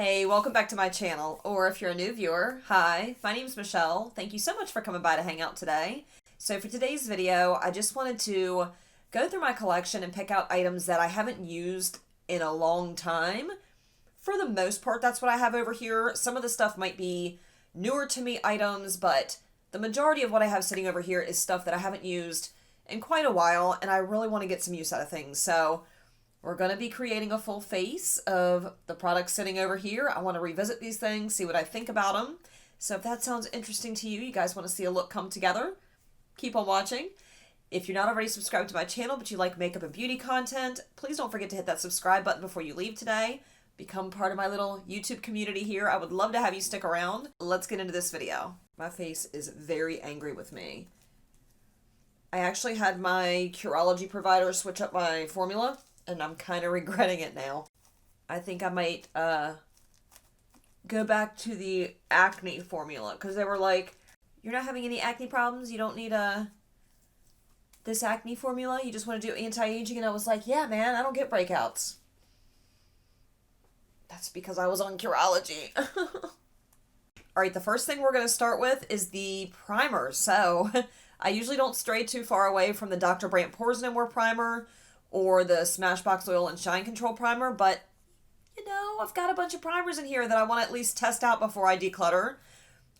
Hey, welcome back to my channel, or if you're a new viewer, hi, my name's Michelle. Thank you so much for coming by to hang out today. So for today's video, I just wanted to go through my collection and pick out items that I haven't used in a long time. For the most part, that's what I have over here. Some of the stuff might be newer to me items, but the majority of what I have sitting over here is stuff that I haven't used in quite a while, and I really want to get some use out of things. So we're going to be creating a full face of the products sitting over here. I want to revisit these things, see what I think about them. So if that sounds interesting to you, you guys want to see a look come together, keep on watching. If you're not already subscribed to my channel, but you like makeup and beauty content, please don't forget to hit that subscribe button before you leave today. Become part of my little YouTube community here. I would love to have you stick around. Let's get into this video. My face is very angry with me. I actually had my Curology provider switch up my formula, and I'm kind of regretting it now. I think I might go back to the acne formula, because they were like, you're not having any acne problems, you don't need this acne formula, you just want to do anti-aging. And I was like, yeah man, I don't get breakouts. That's because I was on Curology. Alright, the first thing we're going to start with is the primer. So I usually don't stray too far away from the Dr. Brandt Pores No More primer or the Smashbox Oil and Shine Control primer, but you know, I've got a bunch of primers in here that I want to at least test out before I declutter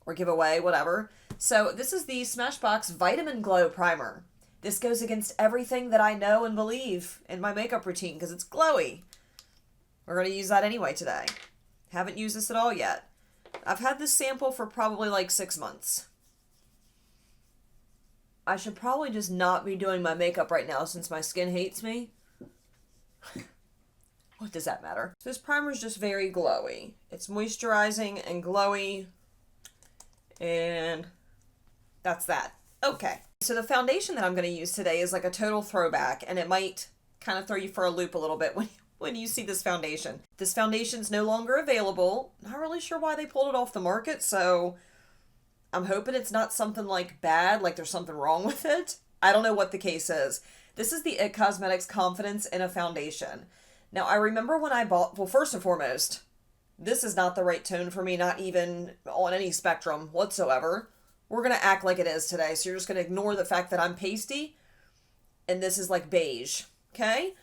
or give away, whatever. So this is the Smashbox Vitamin Glow primer. This goes against everything that I know and believe in my makeup routine because it's glowy. We're going to use that anyway today. Haven't used this at all yet. I've had this sample for probably like 6 months. I should probably just not be doing my makeup right now since my skin hates me. What does that matter? This primer is just very glowy. It's moisturizing and glowy. And that's that. Okay. So the foundation that I'm going to use today is like a total throwback, and it might kind of throw you for a loop a little bit when you see this foundation. This foundation's no longer available. Not really sure why they pulled it off the market, so I'm hoping it's not something like bad, like there's something wrong with it. I don't know what the case is. This is the IT Cosmetics Confidence in a Foundation. Now, I remember when I bought, well, first and foremost, this is not the right tone for me, not even on any spectrum whatsoever. We're going to act like it is today, so you're just going to ignore the fact that I'm pasty, and this is like beige, okay?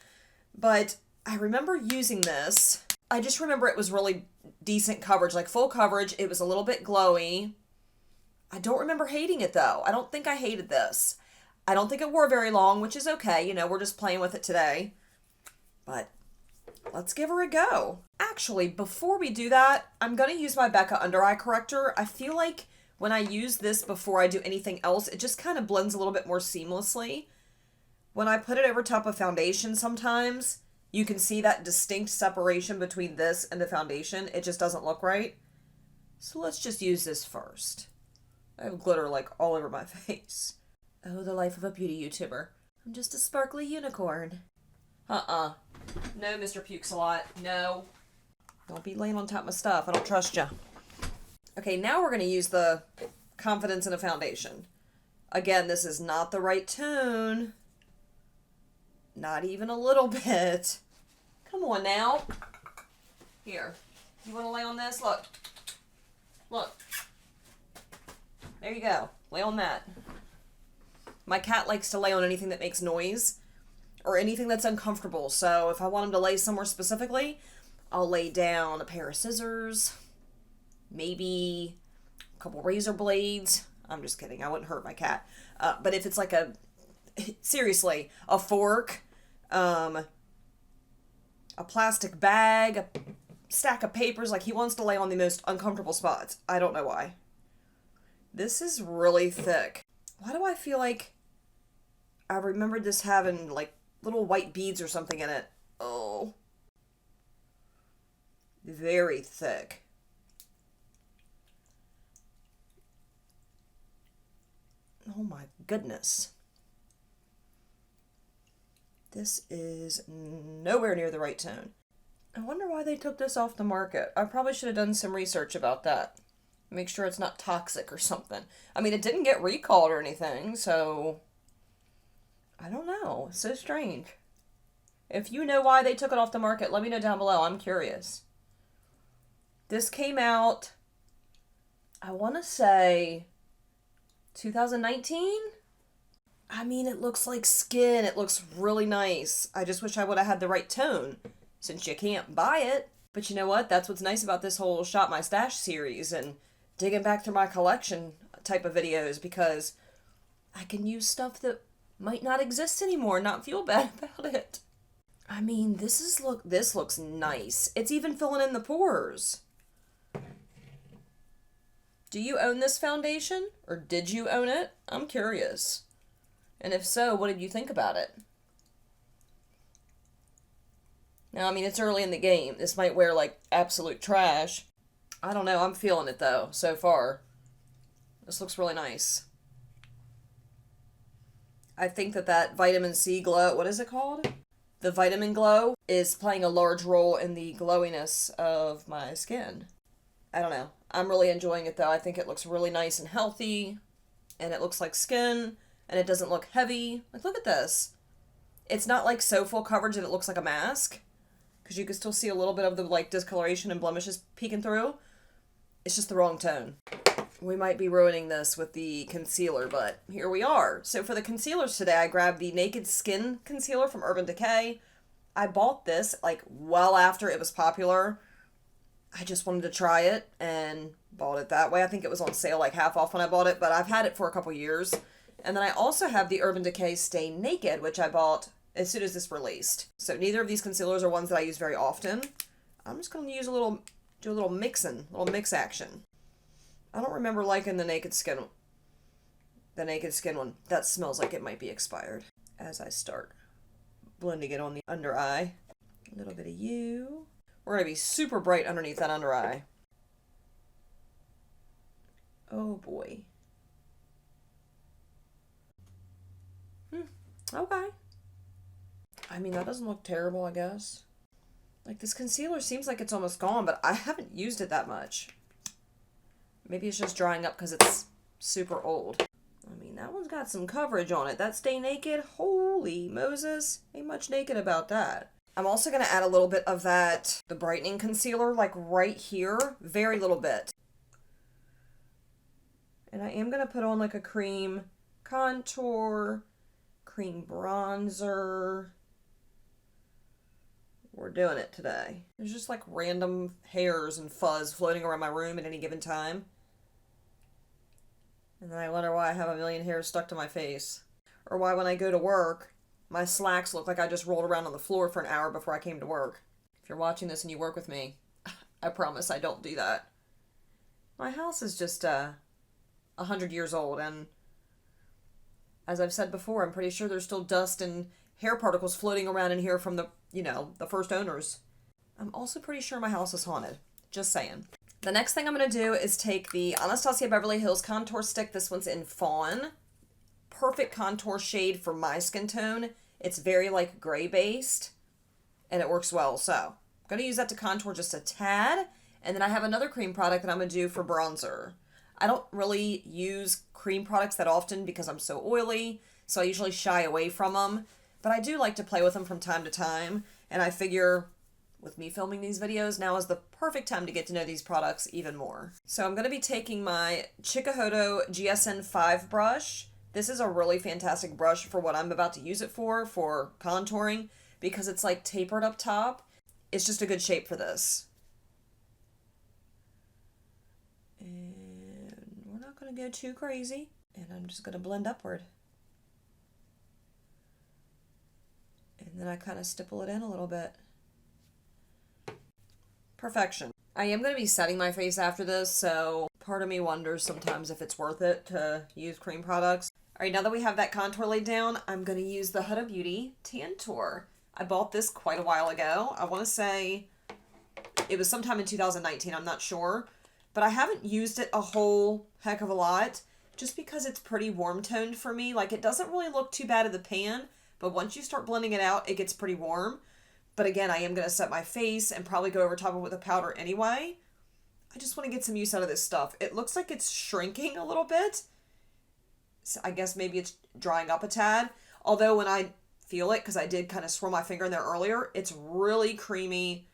But I remember using this. I just remember it was really decent coverage, like full coverage. It was a little bit glowy. I don't remember hating it though. I don't think I hated this. I don't think it wore very long, which is okay. You know, we're just playing with it today. But let's give her a go. Actually, before we do that, I'm going to use my Becca Under Eye Corrector. I feel like when I use this before I do anything else, it just kind of blends a little bit more seamlessly. When I put it over top of foundation sometimes, you can see that distinct separation between this and the foundation. It just doesn't look right. So let's just use this first. I have glitter like all over my face. Oh, the life of a beauty YouTuber. I'm just a sparkly unicorn. No, Mr. Pukes-a-Lot. No. Don't be laying on top of my stuff. I don't trust ya. Okay, now we're going to use the Confidence in a Foundation. Again, this is not the right tone. Not even a little bit. Come on now. Here. You want to lay on this? Look. Look. There you go. Lay on that. My cat likes to lay on anything that makes noise or anything that's uncomfortable. So if I want him to lay somewhere specifically, I'll lay down a pair of scissors, maybe a couple razor blades. I'm just kidding. I wouldn't hurt my cat. But if it's like seriously, a fork, a plastic bag, a stack of papers, like he wants to lay on the most uncomfortable spots. I don't know why. This is really thick. Why do I feel like I remembered this having like little white beads or something in it? Oh. Very thick. Oh my goodness. This is nowhere near the right tone. I wonder why they took this off the market. I probably should have done some research about that. Make sure it's not toxic or something. I mean, it didn't get recalled or anything, so I don't know. It's so strange. If you know why they took it off the market, let me know down below. I'm curious. This came out, I want to say 2019? I mean, it looks like skin. It looks really nice. I just wish I would have had the right tone, since you can't buy it. But you know what? That's what's nice about this whole Shop My Stash series and digging back through my collection type of videos, because I can use stuff that might not exist anymore and not feel bad about it. I mean, this looks nice. It's even filling in the pores. Do you own this foundation? Or did you own it? I'm curious. And if so, what did you think about it? Now, I mean, it's early in the game. This might wear like absolute trash. I don't know. I'm feeling it though, so far. This looks really nice. I think that vitamin C glow, what is it called? The vitamin glow is playing a large role in the glowiness of my skin. I don't know. I'm really enjoying it though. I think it looks really nice and healthy, and it looks like skin, and it doesn't look heavy. Like, look at this. It's not like so full coverage that it looks like a mask, because you can still see a little bit of the like discoloration and blemishes peeking through. It's just the wrong tone. We might be ruining this with the concealer, but here we are. So for the concealers today, I grabbed the Naked Skin Concealer from Urban Decay. I bought this like well after it was popular. I just wanted to try it and bought it that way. I think it was on sale like half off when I bought it, but I've had it for a couple years. And then I also have the Urban Decay Stay Naked, which I bought as soon as this released. So neither of these concealers are ones that I use very often. I'm just going to use do a little mix action. I don't remember liking the Naked Skin one. That smells like it might be expired. As I start blending it on the under eye. A little bit of you. We're going to be super bright underneath that under eye. Oh boy. Okay. I mean, that doesn't look terrible, I guess. Like, this concealer seems like it's almost gone, but I haven't used it that much. Maybe it's just drying up because it's super old. I mean, that one's got some coverage on it. That Stay Naked, holy Moses. Ain't much naked about that. I'm also going to add a little bit of the brightening concealer, like right here. Very little bit. And I am going to put on like a cream contour, cream bronzer. We're doing it today. There's just like random hairs and fuzz floating around my room at any given time. And then I wonder why I have a million hairs stuck to my face. Or why when I go to work, my slacks look like I just rolled around on the floor for an hour before I came to work. If you're watching this and you work with me, I promise I don't do that. My house is just 100 years old, and as I've said before, I'm pretty sure there's still dust and hair particles floating around in here from the first owners. I'm also pretty sure my house is haunted. Just saying. The next thing I'm going to do is take the Anastasia Beverly Hills Contour Stick. This one's in Fawn. Perfect contour shade for my skin tone. It's very like gray based, and it works well. So I'm going to use that to contour just a tad. And then I have another cream product that I'm going to do for bronzer. I don't really use cream products that often because I'm so oily, so I usually shy away from them. But I do like to play with them from time to time, and I figure with me filming these videos, now is the perfect time to get to know these products even more. So I'm going to be taking my Chikuhodo GSN 5 brush. This is a really fantastic brush for what I'm about to use it for contouring, because it's like tapered up top. It's just a good shape for this. And we're not going to go too crazy, and I'm just going to blend upward. And then I kind of stipple it in a little bit. Perfection. I am going to be setting my face after this, so part of me wonders sometimes if it's worth it to use cream products. Alright, now that we have that contour laid down, I'm going to use the Huda Beauty Tantour. I bought this quite a while ago. I want to say it was sometime in 2019, I'm not sure. But I haven't used it a whole heck of a lot, just because it's pretty warm toned for me. Like, it doesn't really look too bad in the pan, but once you start blending it out, it gets pretty warm. But again, I am going to set my face and probably go over top of it with a powder anyway. I just want to get some use out of this stuff. It looks like it's shrinking a little bit. So I guess maybe it's drying up a tad. Although when I feel it, because I did kind of swirl my finger in there earlier, it's really creamy.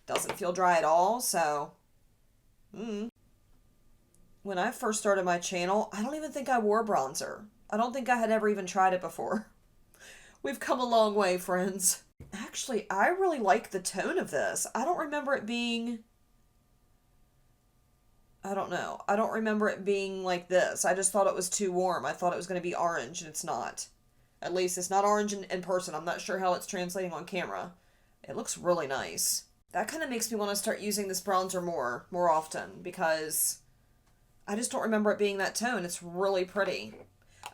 Doesn't feel dry at all. So When I first started my channel, I don't even think I wore bronzer. I don't think I had ever even tried it before. We've come a long way, friends. Actually, I really like the tone of this. I don't remember it being... I don't know. I don't remember it being like this. I just thought it was too warm. I thought it was going to be orange, and it's not. At least it's not orange in person. I'm not sure how it's translating on camera. It looks really nice. That kind of makes me want to start using this bronzer more often, because I just don't remember it being that tone. It's really pretty.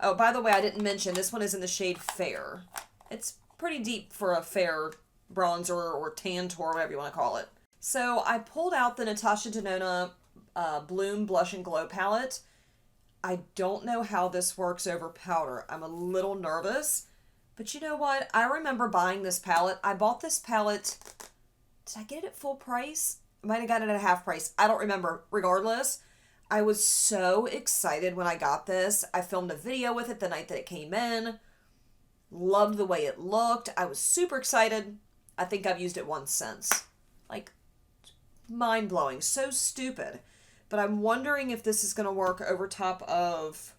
Oh, by the way, I didn't mention, this one is in the shade Fair. It's pretty deep for a fair bronzer or tan tour, whatever you want to call it. So I pulled out the Natasha Denona Bloom Blush and Glow palette. I don't know how this works over powder. I'm a little nervous, but you know what? I remember buying this palette. I bought this palette, did I get it at full price? I might have got it at half price. I don't remember. Regardless, I was so excited when I got this. I filmed a video with it the night that it came in. Loved the way it looked. I was super excited. I think I've used it once since. Like, mind-blowing. So stupid. But I'm wondering if this is going to work over top of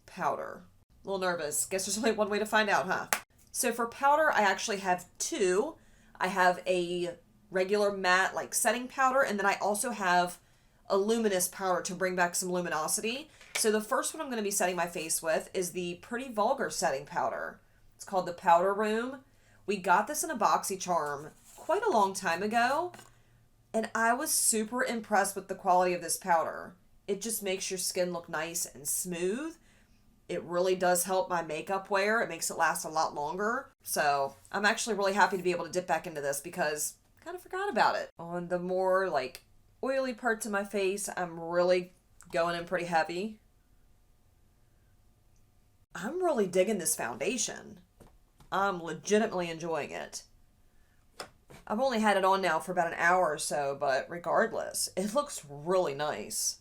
powder. A little nervous. Guess there's only one way to find out, huh? So for powder, I actually have two. I have a regular matte, like, setting powder, and then I also have a luminous powder to bring back some luminosity. So the first one I'm going to be setting my face with is the Pretty Vulgar Setting Powder. It's called the Powder Room. We got this in a BoxyCharm quite a long time ago, and I was super impressed with the quality of this powder. It just makes your skin look nice and smooth. It really does help my makeup wear. It makes it last a lot longer. So I'm actually really happy to be able to dip back into this because I kind of forgot about it. On the more like oily parts of my face, I'm really going in pretty heavy. I'm really digging this foundation. I'm legitimately enjoying it. I've only had it on now for about an hour or so, but regardless, it looks really nice.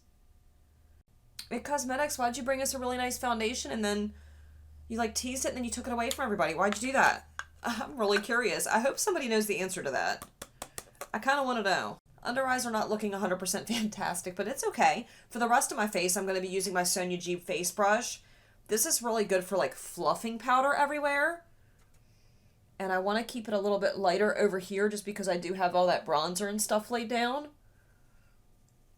At Cosmetics, why'd you bring us a really nice foundation and then you like teased it and then you took it away from everybody? Why'd you do that? I'm really curious. I hope somebody knows the answer to that. I kind of want to know. Under eyes are not looking 100% fantastic, but it's okay. For the rest of my face, I'm going to be using my Sonia G face brush. This is really good for like fluffing powder everywhere. And I want to keep it a little bit lighter over here just because I do have all that bronzer and stuff laid down.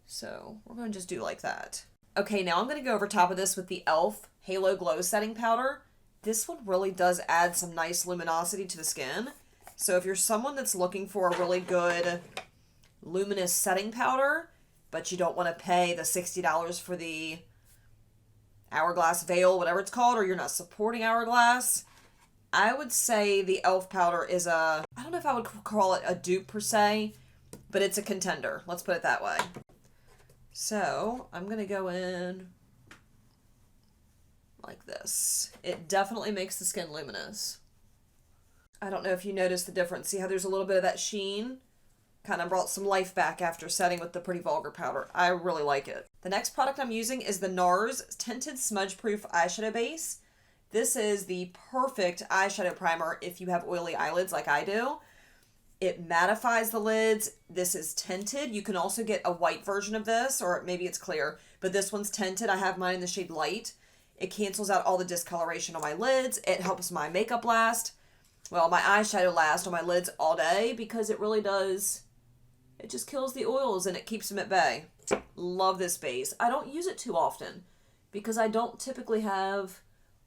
So we're going to just do like that. Okay, now I'm going to go over top of this with the e.l.f. Halo Glow Setting Powder. This one really does add some nice luminosity to the skin. So if you're someone that's looking for a really good luminous setting powder, but you don't want to pay the $60 for the Hourglass Veil, whatever it's called, or you're not supporting Hourglass, I would say the e.l.f. powder is I don't know if I would call it a dupe per se, but it's a contender. Let's put it that way. So I'm going to go in like this. It definitely makes the skin luminous. I don't know if you noticed the difference. See how there's a little bit of that sheen? Kind of brought some life back after setting with the Pretty Vulgar powder. I really like it. The next product I'm using is the NARS Tinted Smudge Proof Eyeshadow Base. This is the perfect eyeshadow primer if you have oily eyelids like I do. It mattifies the lids. This is tinted. You can also get a white version of this, or maybe it's clear, but this one's tinted. I have mine in the shade Light. It cancels out all the discoloration on my lids. It helps my makeup last. Well, my eyeshadow last on my lids all day because it really does. It just kills the oils and it keeps them at bay. Love this base. I don't use it too often because I don't typically have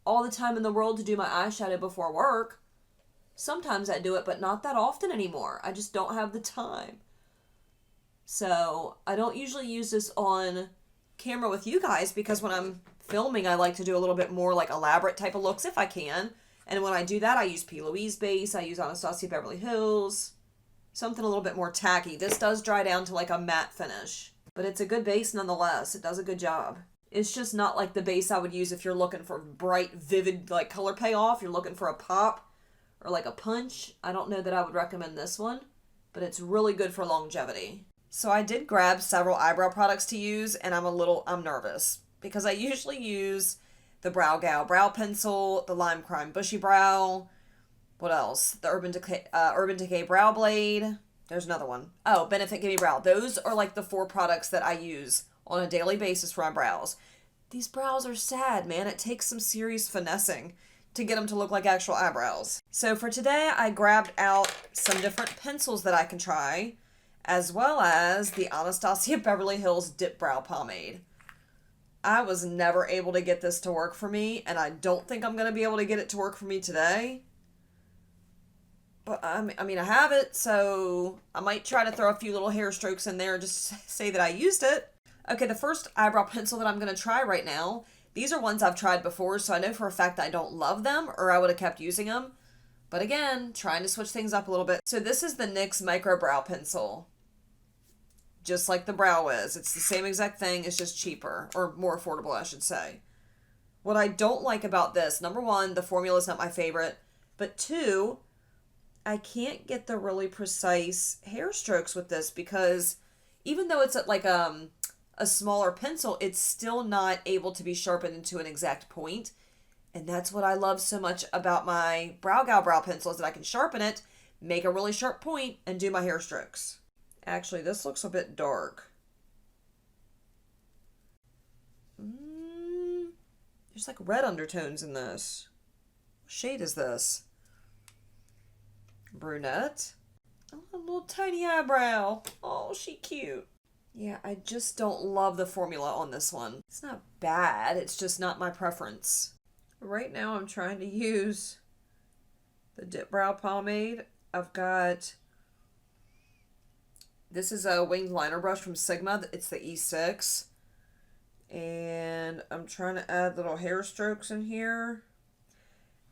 all the time in the world to do my eyeshadow before work. Sometimes I do it, but not that often anymore. I just don't have the time. So I don't usually use this on camera with you guys because when I'm filming, I like to do a little bit more like elaborate type of looks if I can. And when I do that, I use P. Louise base. I use Anastasia Beverly Hills. Something a little bit more tacky. This does dry down to like a matte finish. But it's a good base nonetheless. It does a good job. It's just not like the base I would use if you're looking for bright, vivid, like color payoff. You're looking for a pop or like a punch. I don't know that I would recommend this one, but it's really good for longevity. So I did grab several eyebrow products to use, and I'm nervous because I usually use the Brow Gal Brow Pencil, the Lime Crime Bushy Brow, what else? The Urban Decay Brow Blade, There's another one. Oh, Benefit Gimme Brow. Those are like the 4 products that I use on a daily basis for my brows. These brows are sad, man. It takes some serious finessing to get them to look like actual eyebrows. So for today, I grabbed out some different pencils that I can try, as well as the Anastasia Beverly Hills Dip Brow Pomade. I was never able to get this to work for me, and I don't think I'm going to be able to get it to work for me today. But I mean, I have it, so I might try to throw a few little hair strokes in there just to say that I used it. Okay, the first eyebrow pencil that I'm going to try right now, these are ones I've tried before, so I know for a fact I don't love them, or I would have kept using them. But again, trying to switch things up a little bit. So this is the NYX Micro Brow Pencil. Just like the Brow Wiz. It's the same exact thing, it's just cheaper, or more affordable, I should say. What I don't like about this, number 1, the formula is not my favorite, but 2, I can't get the really precise hair strokes with this because even though it's like a smaller pencil, it's still not able to be sharpened into an exact point. And that's what I love so much about my Brow Gal brow pencil, is that I can sharpen it, make a really sharp point, and do my hair strokes. Actually, this looks a bit dark. There's like red undertones in this. What shade is this? Brunette. Oh, a little tiny eyebrow. Oh, she cute. Yeah, I just don't love the formula on this one. It's not bad, it's just not my preference. Right now I'm trying to use the Dip Brow Pomade. I've got, this is a winged liner brush from Sigma. It's the E6. And I'm trying to add little hair strokes in here.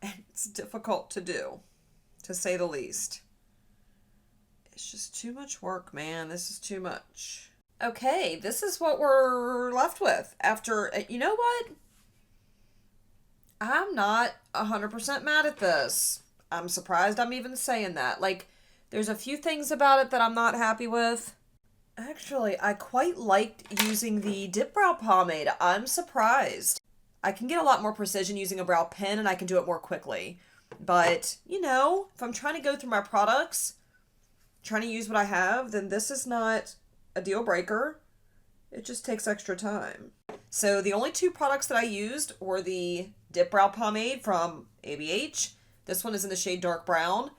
And it's difficult to do, to say the least. It's just too much work, man. This is too much. Okay, this is what we're left with after, you know what? I'm not 100% mad at this. I'm surprised I'm even saying that. Like, there's a few things about it that I'm not happy with. Actually, I quite liked using the Dip Brow Pomade. I'm surprised. I can get a lot more precision using a brow pen and I can do it more quickly. But, you know, if I'm trying to go through my products, trying to use what I have, then this is not a deal breaker. It just takes extra time. So the only 2 products that I used were the Dip Brow Pomade from ABH. This one is in the shade Dark Brown.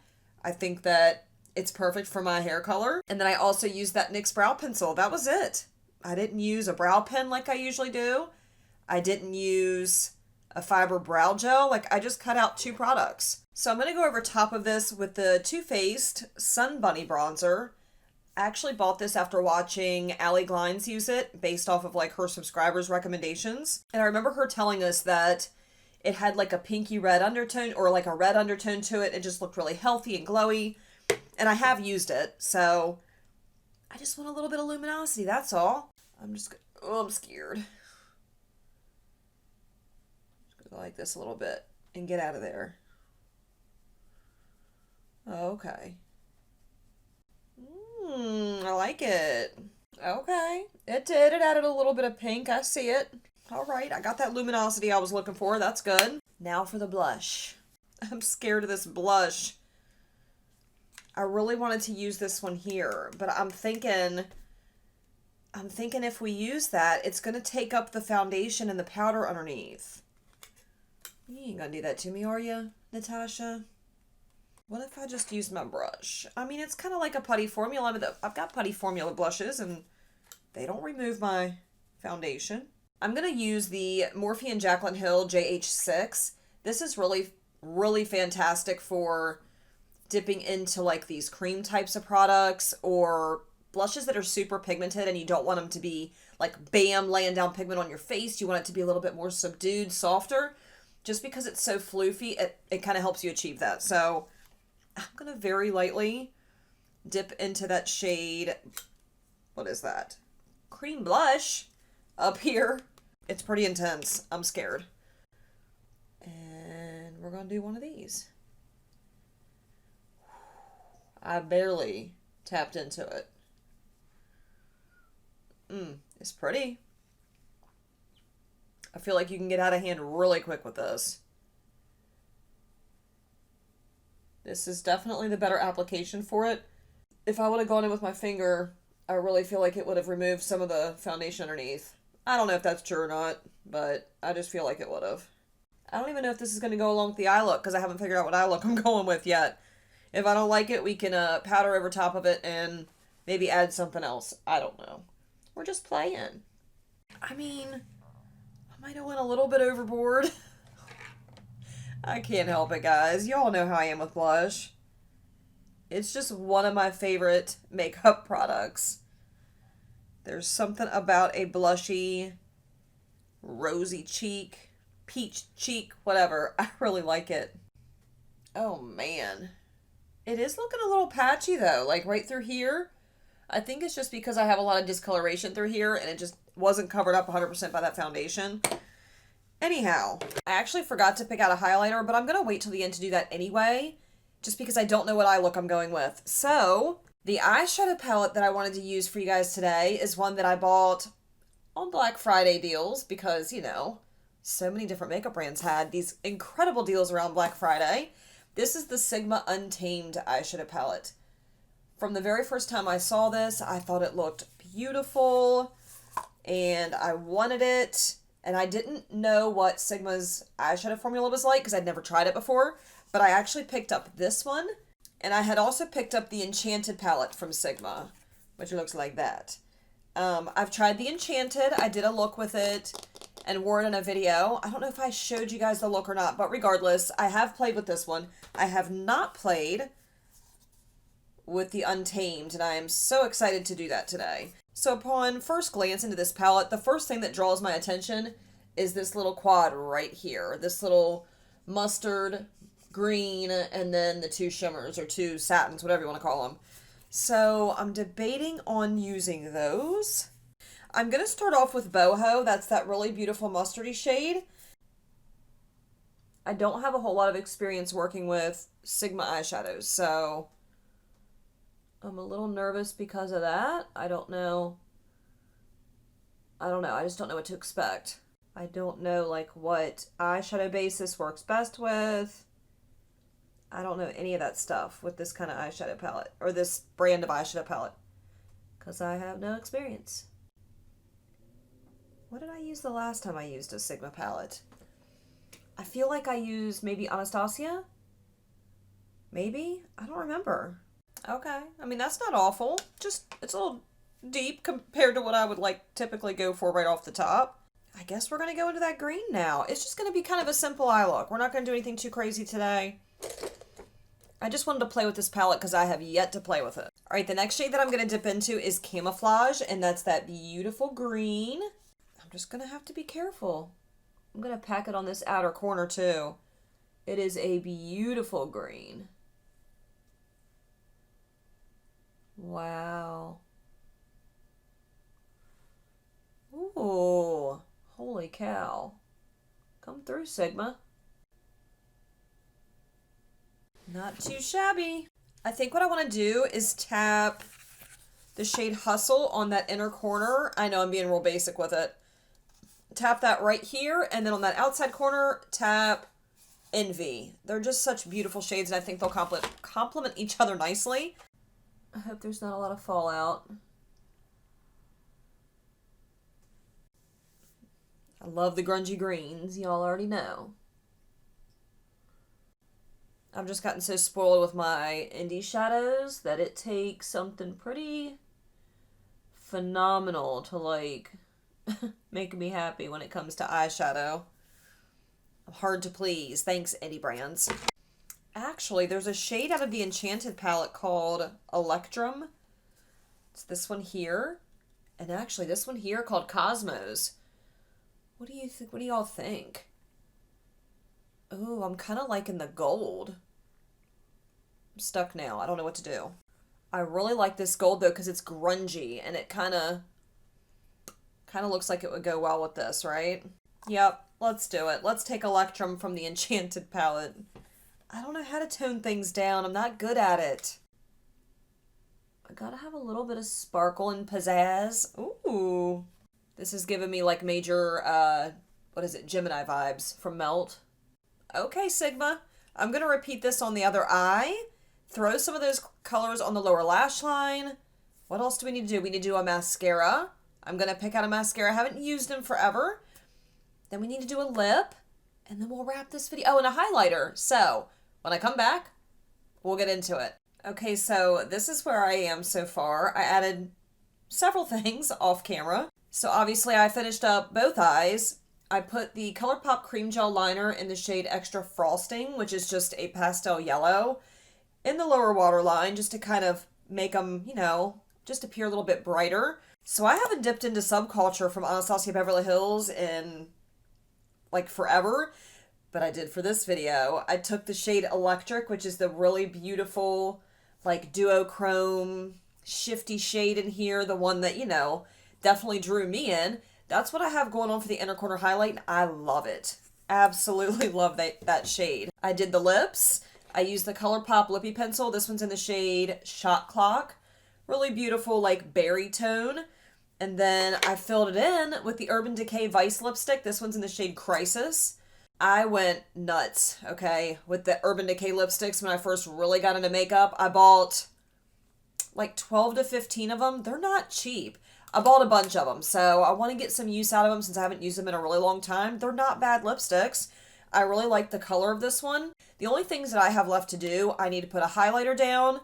I think that it's perfect for my hair color. And then I also used that NYX Brow Pencil. That was it. I didn't use a brow pen like I usually do. I didn't use a fiber brow gel. Like, I just cut out 2 products. So I'm going to go over top of this with the Too Faced Sun Bunny Bronzer. I actually bought this after watching Allie Glines use it based off of like her subscribers' recommendations. And I remember her telling us that it had like a pinky red undertone or like a red undertone to it. It just looked really healthy and glowy. And I have used it, so I just want a little bit of luminosity, that's all. I'm scared. Just gonna like this a little bit and get out of there. Okay. I like it. Okay. It did. It added a little bit of pink. I see it. All right. I got that luminosity I was looking for. That's good. Now for the blush. I'm scared of this blush. I really wanted to use this one here, but I'm thinking if we use that, it's going to take up the foundation and the powder underneath. You ain't going to do that to me, are you, Natasha? What if I just used my brush? I mean, it's kind of like a putty formula, but I've got putty formula blushes, and they don't remove my foundation. I'm going to use the Morphe and Jaclyn Hill JH6. This is really, really fantastic for dipping into like these cream types of products or blushes that are super pigmented and you don't want them to be like bam laying down pigment on your face. You want it to be a little bit more subdued, softer. Just because it's so floofy, it kind of helps you achieve that. So I'm going to very lightly dip into that shade. What is that? Cream blush up here. It's pretty intense. I'm scared. And we're going to do one of these. I barely tapped into it. It's pretty. I feel like you can get out of hand really quick with this. This is definitely the better application for it. if I would have gone in with my finger, I really feel like it would have removed some of the foundation underneath. I don't know if that's true or not, but I just feel like it would have. I don't even know if this is going to go along with the eye look because I haven't figured out what eye look I'm going with yet. If I don't like it, we can powder over top of it and maybe add something else. I don't know. We're just playing. I mean, I might have went a little bit overboard. I can't help it, guys. Y'all know how I am with blush. It's just one of my favorite makeup products. There's something about a blushy, rosy cheek, peach cheek, whatever. I really like it. Oh, man. It is looking a little patchy, though. Like, right through here. I think it's just because I have a lot of discoloration through here, and it just wasn't covered up 100% by that foundation. Anyhow, I actually forgot to pick out a highlighter, but I'm going to wait till the end to do that anyway, just because I don't know what eye look I'm going with. So, the eyeshadow palette that I wanted to use for you guys today is one that I bought on Black Friday deals because, you know, so many different makeup brands had these incredible deals around Black Friday. This is the Sigma Untamed eyeshadow palette. From the very first time I saw this, I thought it looked beautiful, and I wanted it, and I didn't know what Sigma's eyeshadow formula was like because I'd never tried it before, but I actually picked up this one, and I had also picked up the Enchanted palette from Sigma, which looks like that. I've tried the Enchanted. I did a look with it and wore it in a video. I don't know if I showed you guys the look or not, but regardless, I have played with this one. I have not played with the Untamed, and I am so excited to do that today. So upon first glance into this palette, the first thing that draws my attention is this little quad right here. This little mustard, green, and then the two shimmers, or two satins, whatever you want to call them. So I'm debating on using those. I'm going to start off with Boho. That's that really beautiful mustardy shade. I don't have a whole lot of experience working with Sigma eyeshadows, so I'm a little nervous because of that. I don't know. I just don't know what to expect. I don't know, like, what eyeshadow base this works best with. I don't know any of that stuff with this kind of eyeshadow palette, or this brand of eyeshadow palette, because I have no experience. What did I use the last time I used a Sigma palette? I feel like I used maybe Anastasia? Maybe? I don't remember. Okay. I mean, that's not awful. Just, it's a little deep compared to what I would, like, typically go for right off the top. I guess we're going to go into that green now. It's just going to be kind of a simple eye look. We're not going to do anything too crazy today. I just wanted to play with this palette because I have yet to play with it. Alright, the next shade that I'm going to dip into is Camouflage, and that's that beautiful green. I'm just going to have to be careful. I'm going to pack it on this outer corner too. It is a beautiful green. Wow. Ooh, holy cow. Come through, Sigma. Not too shabby. I think what I want to do is tap the shade Hustle on that inner corner. I know I'm being real basic with it. Tap that right here, and then on that outside corner, tap Envy. They're just such beautiful shades, and I think they'll complement each other nicely. I hope there's not a lot of fallout. I love the grungy greens, y'all already know. I've just gotten so spoiled with my indie shadows that it takes something pretty phenomenal to, like, make me happy when it comes to eyeshadow. I'm hard to please. Thanks, indie brands. Actually, there's a shade out of the Enchanted palette called Electrum. It's this one here. And actually, this one here called Cosmos. What do you think? What do y'all think? Ooh, I'm kind of liking the gold. I'm stuck now. I don't know what to do. I really like this gold, though, because it's grungy, and it kind of looks like it would go well with this, right? Yep, let's do it. Let's take Electrum from the Enchanted palette. I don't know how to tone things down. I'm not good at it. I gotta have a little bit of sparkle and pizzazz. Ooh. This is giving me, like, major, what is it, Gemini vibes from Melt. Okay, Sigma. I'm gonna repeat this on the other eye. Throw some of those colors on the lower lash line. What else do we need to do? We need to do a mascara. I'm going to pick out a mascara. I haven't used them forever. Then we need to do a lip. And then we'll wrap this video. Oh, and a highlighter. So, when I come back, we'll get into it. Okay, so this is where I am so far. I added several things off camera. So obviously I finished up both eyes. I put the Colourpop Cream Gel Liner in the shade Extra Frosting, which is just a pastel yellow, in the lower waterline, just to kind of make them, you know, just appear a little bit brighter. So I haven't dipped into Subculture from Anastasia Beverly Hills in, like, forever, but I did for this video. I took the shade Electric, which is the really beautiful, like, duochrome, shifty shade in here, the one that, you know, definitely drew me in. That's what I have going on for the inner corner highlight, and I love it. Absolutely love that shade. I did the lips. I used the Colourpop Lippy Pencil. This one's in the shade Shot Clock. Really beautiful, like, berry tone. And then I filled it in with the Urban Decay Vice lipstick. This one's in the shade Crisis. I went nuts, okay, with the Urban Decay lipsticks when I first really got into makeup. I bought like 12 to 15 of them. They're not cheap. I bought a bunch of them, so I want to get some use out of them since I haven't used them in a really long time. They're not bad lipsticks. I really like the color of this one. The only things that I have left to do, I need to put a highlighter down,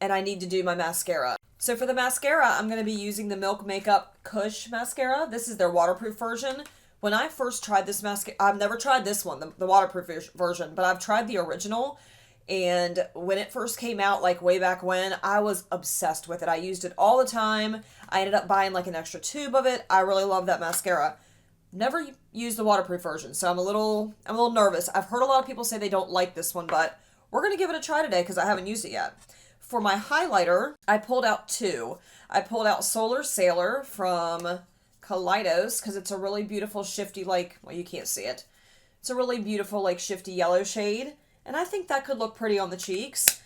and I need to do my mascara. So for the mascara, I'm going to be using the Milk Makeup Kush Mascara. This is their waterproof version. When I first tried this mascara, I've never tried this one, the waterproof version, but I've tried the original. And when it first came out, like way back when, I was obsessed with it. I used it all the time. I ended up buying like an extra tube of it. I really love that mascara. Never used the waterproof version, so I'm a little nervous. I've heard a lot of people say they don't like this one, but we're going to give it a try today because I haven't used it yet. For my highlighter, I pulled out two. I pulled out Solar Sailor from Kaleidos because it's a really beautiful shifty, like, well, you can't see it. It's a really beautiful, like, shifty yellow shade. And I think that could look pretty on the cheeks.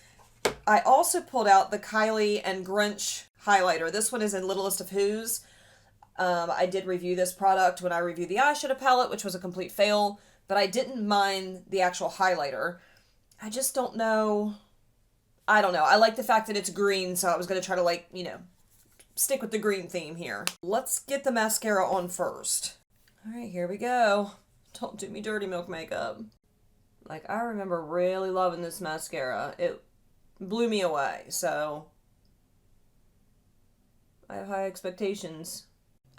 I also pulled out the Kylie and Grinch highlighter. This one is in Littlest of Who's. I did review this product when I reviewed the eyeshadow palette, which was a complete fail. But I didn't mind the actual highlighter. I just don't know. I don't know. I like the fact that it's green, so I was going to try to, like, you know, stick with the green theme here. Let's get the mascara on first. All right, here we go. Don't do me dirty, Milk Makeup. Like, I remember really loving this mascara. It blew me away, so I have high expectations.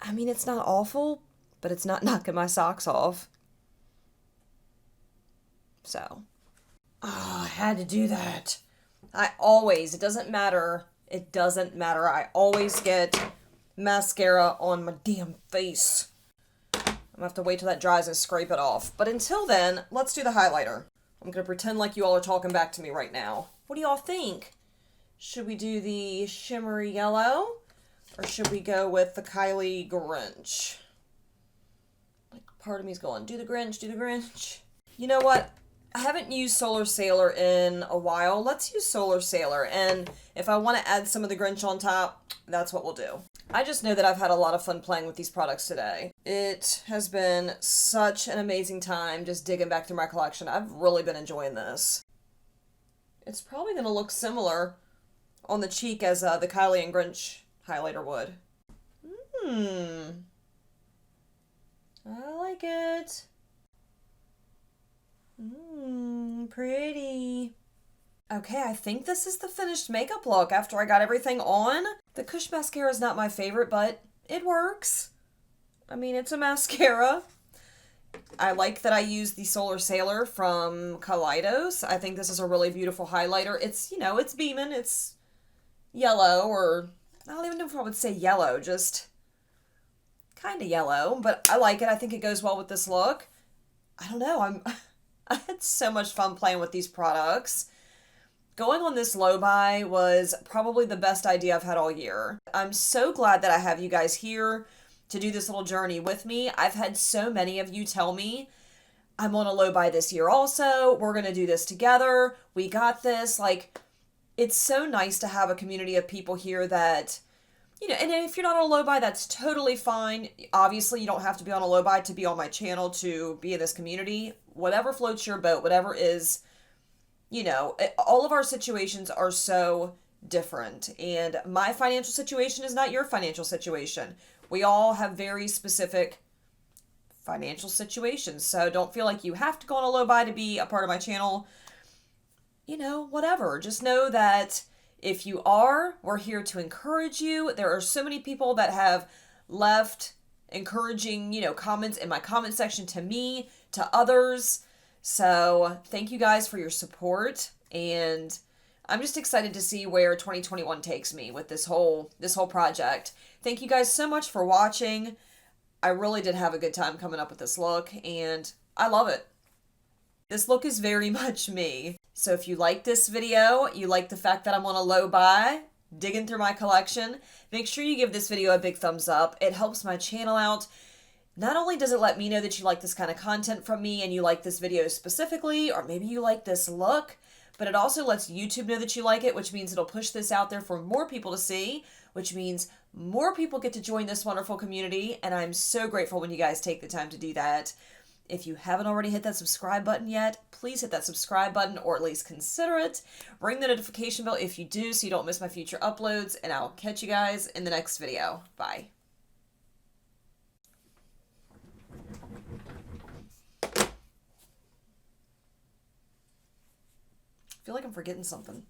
I mean, it's not awful, but it's not knocking my socks off. So, oh, I had to do that. It doesn't matter, I always get mascara on my damn face. I'm going to have to wait till that dries and scrape it off. But until then, let's do the highlighter. I'm going to pretend like you all are talking back to me right now. What do y'all think? Should we do the shimmery yellow? Or should we go with the Kylie Grinch? Like, part of me's going, do the Grinch, do the Grinch. You know what? I haven't used Solar Sailor in a while. Let's use Solar Sailor. And if I want to add some of the Grinch on top, that's what we'll do. I just know that I've had a lot of fun playing with these products today. It has been such an amazing time just digging back through my collection. I've really been enjoying this. It's probably going to look similar on the cheek as the Kylie and Grinch highlighter would. I like it. Pretty. Okay, I think this is the finished makeup look after I got everything on. The Kush mascara is not my favorite, but it works. I mean, it's a mascara. I like that I used the Solar Sailor from Kaleidos. I think this is a really beautiful highlighter. It's, you know, it's beaming. It's yellow, or I don't even know if I would say yellow, just kind of yellow, but I like it. I think it goes well with this look. I don't know. I had so much fun playing with these products. Going on this low buy was probably the best idea I've had all year. I'm so glad that I have you guys here to do this little journey with me. I've had so many of you tell me, I'm on a low buy this year also. We're going to do this together. We got this. Like, it's so nice to have a community of people here that, you know, and if you're not on a low buy, that's totally fine. Obviously, you don't have to be on a low buy to be on my channel, to be in this community. Whatever floats your boat, whatever is, you know, all of our situations are so different. And my financial situation is not your financial situation. We all have very specific financial situations. So don't feel like you have to go on a low buy to be a part of my channel. You know, whatever. Just know that if you are, we're here to encourage you. There are so many people that have left encouraging, comments in my comment section to me, to others. So thank you guys for your support. And I'm just excited to see where 2021 takes me with this whole project. Thank you guys so much for watching. I really did have a good time coming up with this look, and I love it. This look is very much me. So if you like this video, you like the fact that I'm on a low buy, digging through my collection, make sure you give this video a big thumbs up. It helps my channel out. Not only does it let me know that you like this kind of content from me and you like this video specifically, or maybe you like this look, but it also lets YouTube know that you like it, which means it'll push this out there for more people to see, which means more people get to join this wonderful community, and I'm so grateful when you guys take the time to do that. If you haven't already hit that subscribe button yet, please hit that subscribe button, or at least consider it. Ring the notification bell if you do so you don't miss my future uploads, and I'll catch you guys in the next video. Bye. I feel like I'm forgetting something.